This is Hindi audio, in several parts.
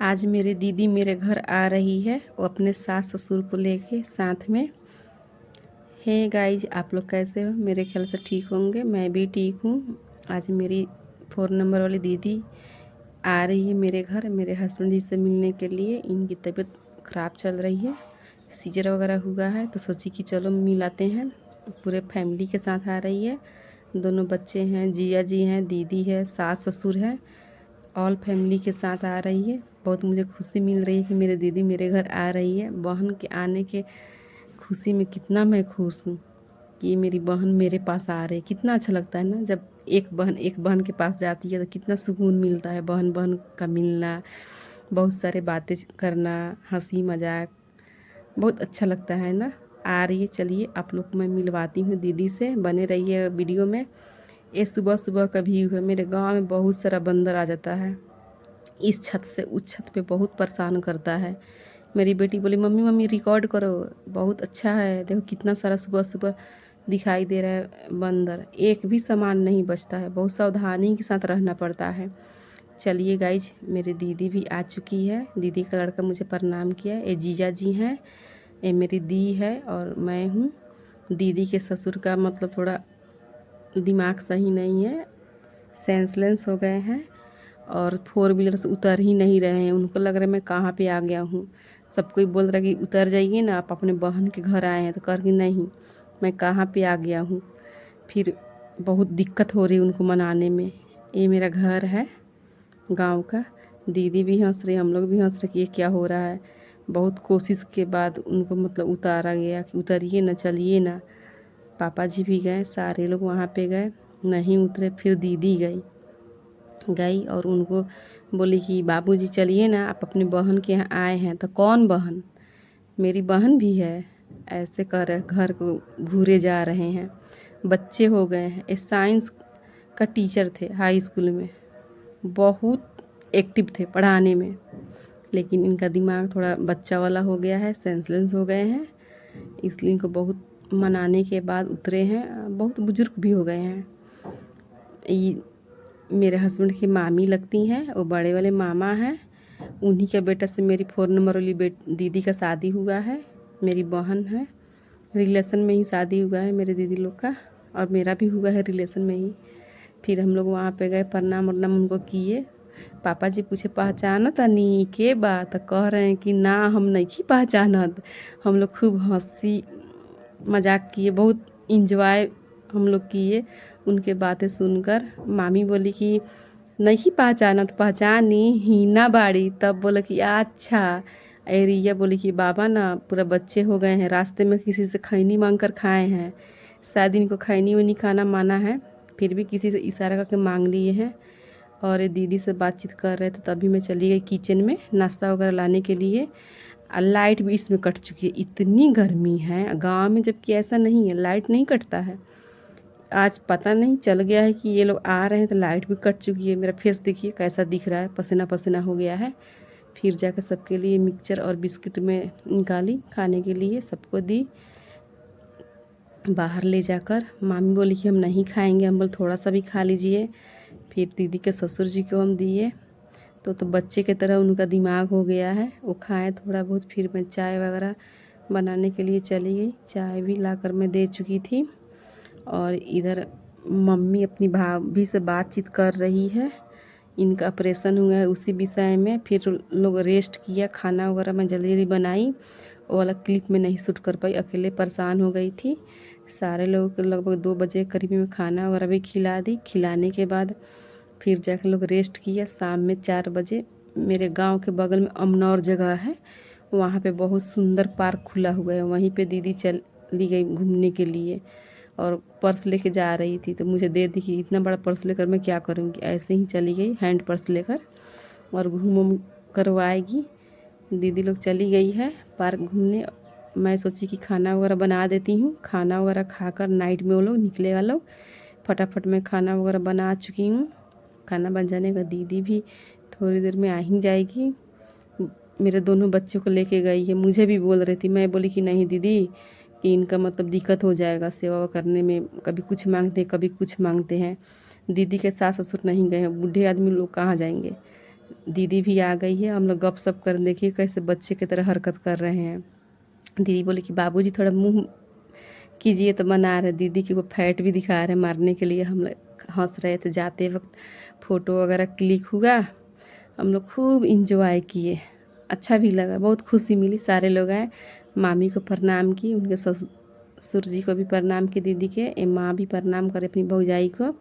आज मेरी दीदी मेरे घर आ रही है, वो अपने सास ससुर को लेके साथ में। हे गाइज, आप लोग कैसे हो? मेरे ख्याल से ठीक होंगे, मैं भी ठीक हूँ। आज मेरी 4 नंबर वाली दीदी आ रही है मेरे घर, मेरे हस्बैंड जी से मिलने के लिए। इनकी तबीयत ख़राब चल रही है, सीजर वगैरह हुआ है, तो सोची कि चलो मिलाते हैं। पूरे फैमिली के साथ आ रही है, दोनों बच्चे हैं, जिया जी हैं, दीदी है, सास ससुर है, ऑल फैमिली के साथ आ रही है। बहुत मुझे खुशी मिल रही है कि मेरी दीदी मेरे घर आ रही है। बहन के आने के खुशी में कितना मैं खुश हूँ कि मेरी बहन मेरे पास आ रही है। कितना अच्छा लगता है ना, जब एक बहन के पास जाती है तो कितना सुकून मिलता है। बहन बहन का मिलना, बहुत सारे बातें करना, हंसी मजाक, बहुत अच्छा लगता है ना। आ रही है, चलिए आप लोग को मैं मिलवाती हूँ दीदी से, बने रहिए वीडियो में। ये सुबह सुबह का व्यू है। मेरे गांव में बहुत सारा बंदर आ जाता है, इस छत से उस छत पे बहुत परेशान करता है। मेरी बेटी बोली मम्मी मम्मी रिकॉर्ड करो, बहुत अच्छा है, देखो कितना सारा सुबह सुबह दिखाई दे रहा है बंदर। एक भी सामान नहीं बचता है, बहुत सावधानी के साथ रहना पड़ता है। चलिए गाइज, मेरी दीदी भी आ चुकी है। दीदी का लड़का मुझे प्रणाम किया। ये जीजा जी हैं, ये मेरी दी है और मैं हूँ। दीदी के ससुर का मतलब थोड़ा दिमाग सही नहीं है, सेंसलेस हो गए हैं और 4 व्हीलर से उतर ही नहीं रहे हैं। उनको लग रहा है मैं कहाँ पे आ गया हूँ। सब कोई बोल रहा है कि उतर जाइए ना, आप अपने बहन के घर आए हैं। तो कर कि नहीं, मैं कहाँ पे आ गया हूँ। फिर बहुत दिक्कत हो रही है उनको मनाने में। ये मेरा घर है गांव का। दीदी भी हंस रही, हम लोग भी हंस रहे कि ये क्या हो रहा है। बहुत कोशिश के बाद उनको मतलब उतारा गया कि उतरिए ना, चलिए ना। पापा जी भी गए, सारे लोग वहाँ पे गए, नहीं उतरे। फिर दीदी गई गई और उनको बोली कि बाबूजी चलिए ना, आप अपनी बहन के यहाँ आए हैं। तो कौन बहन? मेरी बहन भी है। ऐसे कर घर को घूरे जा रहे हैं। बच्चे हो गए हैं। ये साइंस का टीचर थे हाई स्कूल में, बहुत एक्टिव थे पढ़ाने में, लेकिन इनका दिमाग थोड़ा बच्चा वाला हो गया है, सेंसलेस हो गए हैं। इसलिए इनको बहुत मनाने के बाद उतरे हैं। बहुत बुजुर्ग भी हो गए हैं। ये मेरे हस्बैंड की मामी लगती हैं, वो बड़े वाले मामा हैं। उन्हीं के बेटा से मेरी 4 नंबर वाली दीदी का शादी हुआ है। मेरी बहन है, रिलेशन में ही शादी हुआ है मेरे दीदी लोग का, और मेरा भी हुआ है रिलेशन में ही। फिर हम लोग वहाँ पे गए, प्रणाम उरनाम उनको किए। पापा जी पूछे पहचानत नी के बात? कह रहे हैं कि ना हम नहीं पहचानत। हम लोग खूब हंसी मजाक किए, बहुत इंजॉय हम लोग किए उनके बातें सुनकर। मामी बोली कि नहीं पहचाना? तो पहचानी हीना बाड़ी। तब बोला कि अच्छा। एरिया बोली कि बाबा ना पूरा बच्चे हो गए हैं, रास्ते में किसी से खैनी मांग कर खाए हैं। शायद इनको खैनी वैनी खाना माना है, फिर भी किसी से इशारा करके मांग लिए हैं। और ये दीदी से बातचीत कर रहे थे, तभी मैं चली गई किचन में नाश्ता वगैरह लाने के लिए। लाइट भी इसमें कट चुकी है, इतनी गर्मी है गांव में, जबकि ऐसा नहीं है, लाइट नहीं कटता है। आज पता नहीं चल गया है कि ये लोग आ रहे हैं, तो लाइट भी कट चुकी है। मेरा फेस देखिए कैसा दिख रहा है, पसीना पसीना हो गया है। फिर जाकर सबके लिए मिक्सचर और बिस्किट में निकाली खाने के लिए, सबको दी बाहर ले जाकर। मामी बोली कि हम नहीं खाएंगे, हम बोले थोड़ा सा भी खा लीजिए। फिर दीदी के ससुर जी को हम दिए, तो बच्चे की तरह उनका दिमाग हो गया है, वो खाए थोड़ा बहुत। फिर मैं चाय वगैरह बनाने के लिए चली गई, चाय भी लाकर मैं दे चुकी थी। और इधर मम्मी अपनी भाभी से बातचीत कर रही है, इनका ऑपरेशन हुआ है उसी विषय में। फिर लोग रेस्ट किया, खाना वगैरह मैं जल्दी जल्दी बनाई। वो वाला क्लिप में नहीं शूट कर पाई, अकेले परेशान हो गई थी। सारे लोगों को लगभग 2 बजे करीब में खाना वगैरह भी खिला दी। खिलाने के बाद फिर जाकर लोग रेस्ट किया। शाम में 4 बजे मेरे गांव के बगल में अमनौर जगह है, वहाँ पे बहुत सुंदर पार्क खुला हुआ है, वहीं पे दीदी चली गई घूमने के लिए। और पर्स लेके जा रही थी, तो मुझे दे दी कि इतना बड़ा पर्स लेकर मैं क्या करूँगी। ऐसे ही चली गई हैंड पर्स लेकर, और घूम करवाएगी। दीदी लोग चली गई है पार्क घूमने। मैं सोची कि खाना वगैरह बना देती हूँ, खाना वगैरह खाकर नाइट में वो लोग निकलेगा लोग। फटाफट मैं खाना वगैरह बना चुकी हूँ। खाना बन जाने का दीदी भी थोड़ी देर में आ ही जाएगी। मेरे दोनों बच्चों को लेके गई है, मुझे भी बोल रही थी। मैं बोली कि नहीं दीदी, कि इनका मतलब दिक्कत हो जाएगा सेवा करने में, कभी कुछ मांगते हैं कभी कुछ मांगते हैं। दीदी के सास ससुर नहीं गए हैं, बूढ़े आदमी लोग कहाँ जाएंगे। दीदी भी आ गई है। हम लोग गप सप कर, देखिए कैसे बच्चे की तरह हरकत कर रहे हैं। दीदी बोले कि बाबूजी थोड़ा मुंह कीजिए, तो बना रहे। दीदी की वो फैट भी दिखा रहे मारने के लिए। हम लोग हंस रहे थे। जाते वक्त फ़ोटो वगैरह क्लिक हुआ। हम लोग खूब इंजॉय किए, अच्छा भी लगा, बहुत खुशी मिली। सारे लोग आए, मामी को प्रणाम की, उनके ससुर जी को भी प्रणाम की, दीदी के माँ भी प्रणाम करे अपनी भौजाई को।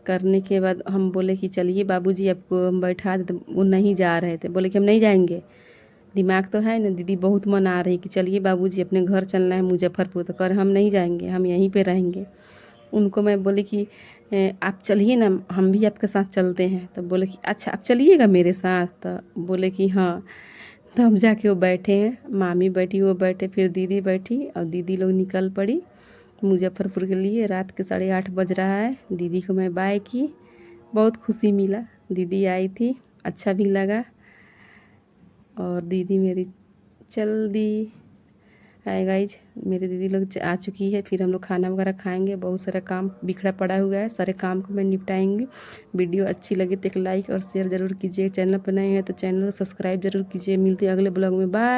करने के बाद हम बोले कि चलिए बाबूजी आपको हम बैठा दे, तो वो नहीं जा रहे थे। बोले कि हम नहीं जाएंगे, दिमाग तो है ना। दीदी बहुत मना रही कि चलिए बाबूजी अपने घर चलना है मुजफ्फरपुर, तो कर हम नहीं जाएंगे, हम यहीं पे रहेंगे। उनको मैं बोली कि आप चलिए ना, हम भी आपके साथ चलते हैं। तो बोले कि अच्छा आप चलिएगा मेरे साथ, तो बोले कि हाँ। तो हम जाके वो बैठे हैं, मामी बैठी, वो बैठे, फिर दीदी बैठी, और दीदी लोग निकल पड़ी मुजफ्फरपुर के लिए। रात के 8:30 बज रहा है। दीदी को मैं बाय की, बहुत खुशी मिला। दीदी आई थी, अच्छा भी लगा। और दीदी मेरी चल दी है गाइज। मेरी दीदी लोग आ चुकी है। फिर हम लोग खाना वगैरह खाएंगे। बहुत सारा काम बिखरा पड़ा हुआ है, सारे काम को मैं निपटाएंगी। वीडियो अच्छी लगी तो एक लाइक और शेयर ज़रूर कीजिए। चैनल पर नए हैं तो चैनल को सब्सक्राइब जरूर कीजिए। मिलती है अगले ब्लॉग में, बाय।